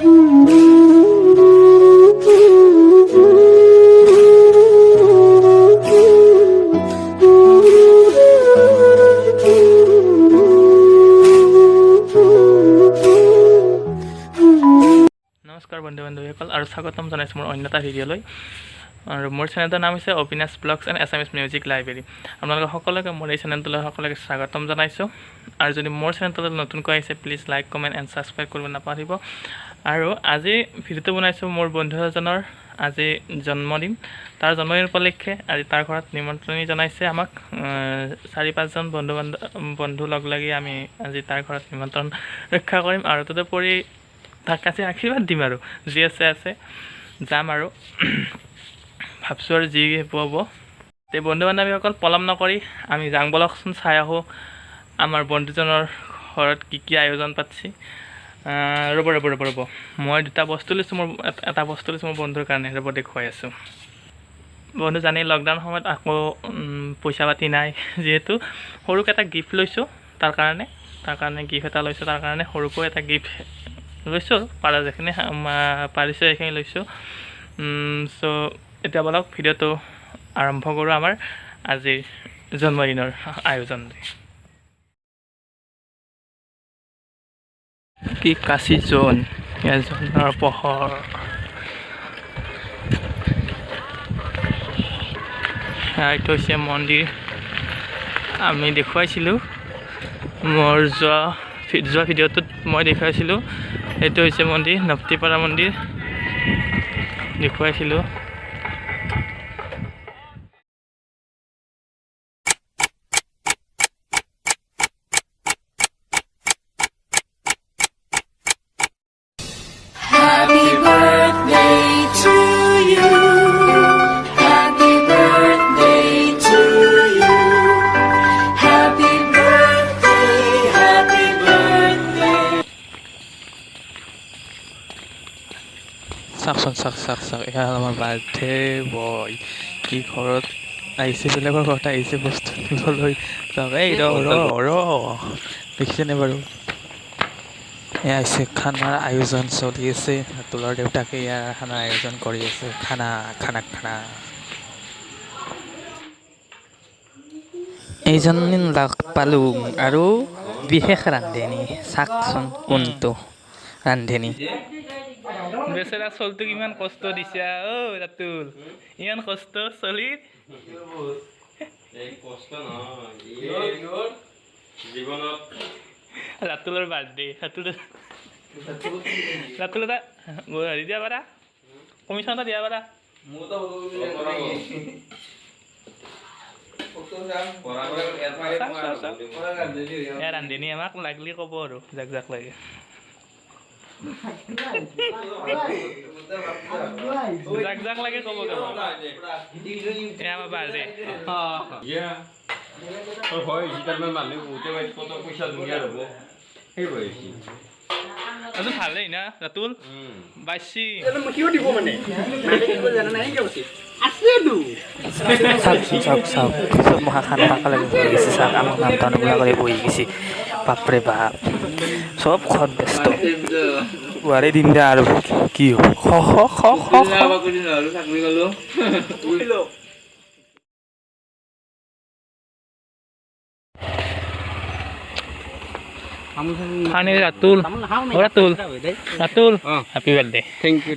নমস্কাৰ বন্ধু-বান্ধৱীসকল আৰু স্বাগতম জনাইছোঁ মোৰ অন্য এটা ভিডিঅ'লৈ। আৰু মোৰ চেনেলটোৰ নাম হৈছে Abinash blogs and Assamese music library. আপোনালোক সকলোকে মোৰ এই চেনেলটোলৈ সকলোকে স্বাগতম জনাইছোঁ। আৰু যদি মোৰ চেনেলটোলৈ নতুনকৈ আহিছে please like comment and subscribe কৰিব নাপাহৰিব। আৰু আজি ভিডিঅ'টো বনাইছোঁ মোৰ বন্ধু এজনৰ আজি জন্মদিন। তাৰ জন্মদিন উপলক্ষে আজি তাৰ ঘৰত নিমন্ত্ৰণী জনাইছে আমাক 4-5জন বন্ধু লগ লাগি আমি আজি তাৰ ঘৰত নিমন্ত্ৰণ ৰক্ষা কৰিম। আৰু তদুপৰি তাক কাছে আশীৰ্বাদ দিম আৰু যি আছে যাম আৰু ভাবছোঁ আৰু যি হ'ব। তে বন্ধু বান্ধৱীসকল পলম নকৰি আমি যাং বলকচোন, চাই আহোঁ আমাৰ বন্ধুজনৰ ঘৰত কি আয়োজন পাতিছে। ৰ'ব মই দুটা বস্তু লৈছোঁ, এটা বস্তু লৈছোঁ মোৰ বন্ধুৰ কাৰণে। ৰ'ব দেখুৱাই আছোঁ। বন্ধু জানেই লকডাউন সময়ত আকৌ পইচা পাতি নাই, যিহেতু সৰুকৈ এটা গিফ্ট লৈছোঁ তাৰ কাৰণে গিফ্ট এটা লৈছোঁ। তাৰ কাৰণে সৰুকৈ এটা গিফ্ট লৈছোঁ, পাৰা যিখিনি পাৰিছোঁ সেইখিনি লৈছোঁ। চ' এতিয়া বলক ভিডিঅ'টো আৰম্ভ কৰোঁ আমাৰ আজিৰ জন্মদিনৰ আয়োজন। কি কাশী জোন জোনৰ পোহৰ, এইটো হৈছে মন্দিৰ। আমি দেখুৱাইছিলোঁ মোৰ যোৱা ভিডিঅ'টোত মই দেখুৱাইছিলোঁ। এইটো হৈছে মন্দিৰ, নপ্তিপাৰা মন্দিৰ দেখুৱাইছিলোঁ। Happy birthday to you. Happy birthday to you. Happy birthday, happy birthday. চাওক এয়া আমাৰ বাৰ্থডে বয়। কি ঘৰত আহিছে, বেলেগৰ ঘৰত আহিছে বস্তু নিবলৈ। এই দেখিছেনে বাৰু? এয়া হৈছে খানাৰ আয়োজন চলি আছে। ৰাতুলৰ দেউতাকে ইয়াৰ খানাৰ আয়োজন কৰি আছে। খানা এইজন লগ পালোঁ আৰু বিশেষ ৰান্ধনী। চাওকচোন কোনটো ৰান্ধনী। বেচেৰা চলটো কিমান কষ্ট দিছা ৰাতুল, ইমান কষ্ট চলিৰ। ৰাতুলৰ বাৰ্থডে, ৰাতুল এটা হেৰি দিয়া পাৰা, কমিশ্যন এটা দিয়া পাৰা। ৰান্ধনী আমাক লাগিলে ক'ব আৰু যাক লাগে। যাক লাগে ক'ব কেৱল। এয়া আমাৰ বাৰ্থডে। ভালেই না ৰাতুল বাইছি চাওক মহাখানা লাগে বহি গৈছে। চাওক আমাক নামতান কৰি বহি গৈছে। বাপৰে বাপ, চব ঘৰত ব্যস্ত। ওৱাৰে দিন দে আৰু কি হ'ব। খানে Ratul happy birthday. Thank U.